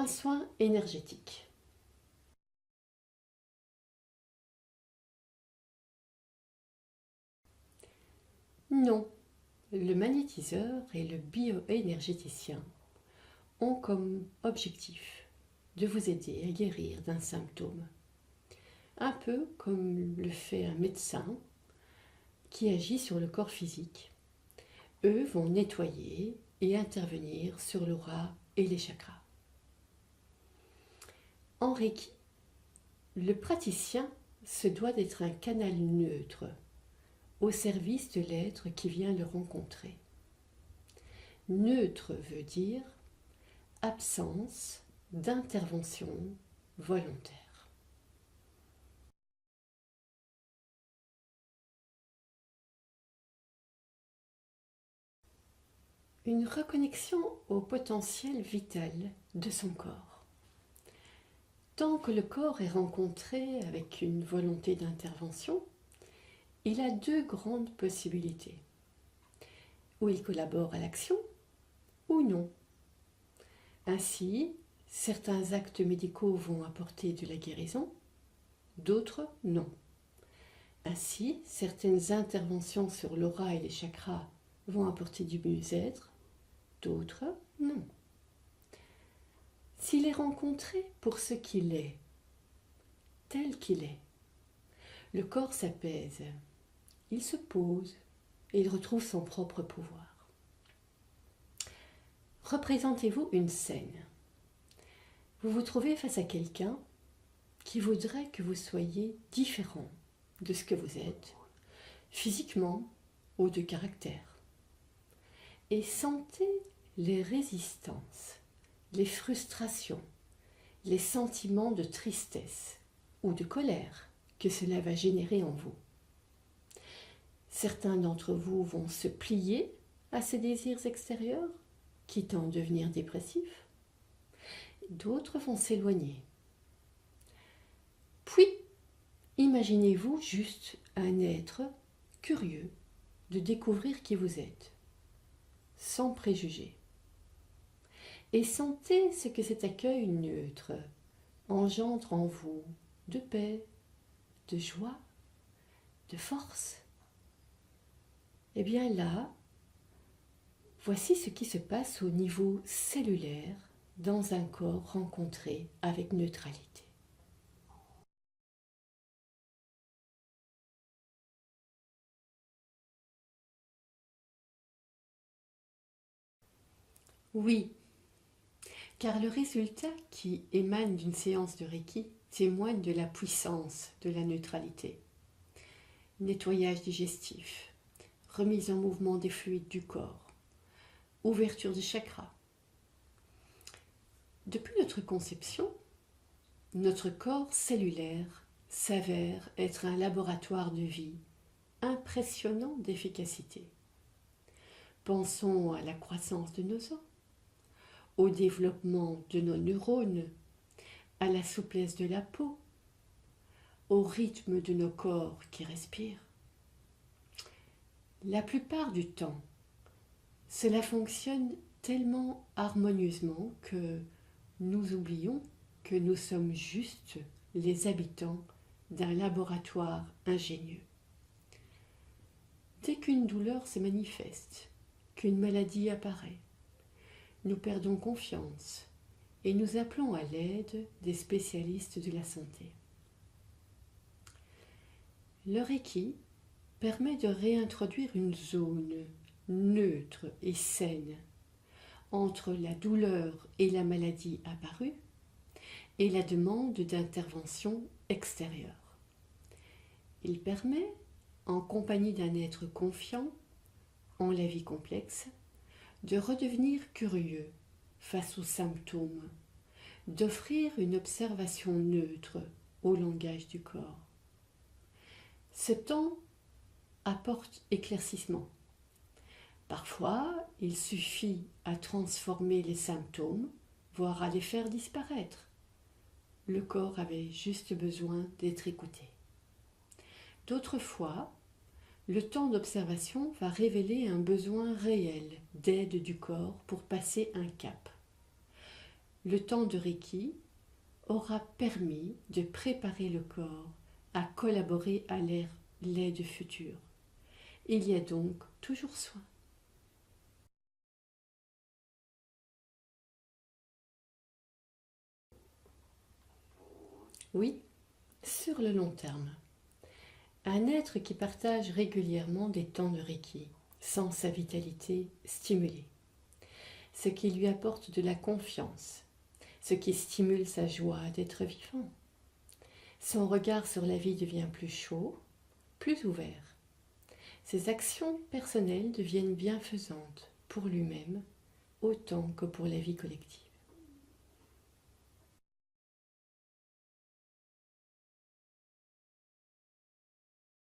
Un soin énergétique. Non, le magnétiseur et le bioénergéticien ont comme objectif de vous aider à guérir d'un symptôme, un peu comme le fait un médecin qui agit sur le corps physique. Eux vont nettoyer et intervenir sur l'aura et les chakras. En Reiki, le praticien se doit d'être un canal neutre au service de l'être qui vient le rencontrer. Neutre veut dire absence d'intervention volontaire. Une reconnexion au potentiel vital de son corps. Tant que le corps est rencontré avec une volonté d'intervention, il a deux grandes possibilités. Ou il collabore à l'action, ou non. Ainsi, certains actes médicaux vont apporter de la guérison, d'autres non. Ainsi, certaines interventions sur l'aura et les chakras vont apporter du mieux-être, d'autres non. S'il est rencontré pour ce qu'il est, tel qu'il est, le corps s'apaise, il se pose et il retrouve son propre pouvoir. Représentez-vous une scène. Vous vous trouvez face à quelqu'un qui voudrait que vous soyez différent de ce que vous êtes, physiquement ou de caractère. Et sentez les résistances, les frustrations, les sentiments de tristesse ou de colère que cela va générer en vous. Certains d'entre vous vont se plier à ces désirs extérieurs, quitte à en devenir dépressifs. D'autres vont s'éloigner. Puis, imaginez-vous juste un être curieux de découvrir qui vous êtes, sans préjugés. Et sentez ce que cet accueil neutre engendre en vous de paix, de joie, de force. Et bien là, voici ce qui se passe au niveau cellulaire dans un corps rencontré avec neutralité. Oui, car le résultat qui émane d'une séance de Reiki témoigne de la puissance de la neutralité. Nettoyage digestif, remise en mouvement des fluides du corps, ouverture des chakras. Depuis notre conception, notre corps cellulaire s'avère être un laboratoire de vie impressionnant d'efficacité. Pensons à la croissance de nos os, au développement de nos neurones, à la souplesse de la peau, au rythme de nos corps qui respirent. La plupart du temps, cela fonctionne tellement harmonieusement que nous oublions que nous sommes juste les habitants d'un laboratoire ingénieux. Dès qu'une douleur se manifeste, qu'une maladie apparaît, nous perdons confiance et nous appelons à l'aide des spécialistes de la santé. Le Reiki permet de réintroduire une zone neutre et saine entre la douleur et la maladie apparue et la demande d'intervention extérieure. Il permet, en compagnie d'un être confiant en la vie complexe, de redevenir curieux face aux symptômes, d'offrir une observation neutre au langage du corps. Ce temps apporte éclaircissement. Parfois, il suffit à transformer les symptômes, voire à les faire disparaître. Le corps avait juste besoin d'être écouté. D'autres fois, le temps d'observation va révéler un besoin réel d'aide du corps pour passer un cap. le temps de Reiki aura permis de préparer le corps à collaborer à l'aide future. Il y a donc toujours soin. Oui, sur le long terme. Un être qui partage régulièrement des temps de Reiki sent sa vitalité stimulée, ce qui lui apporte de la confiance, ce qui stimule sa joie d'être vivant. Son regard sur la vie devient plus chaud, plus ouvert. Ses actions personnelles deviennent bienfaisantes pour lui-même autant que pour la vie collective.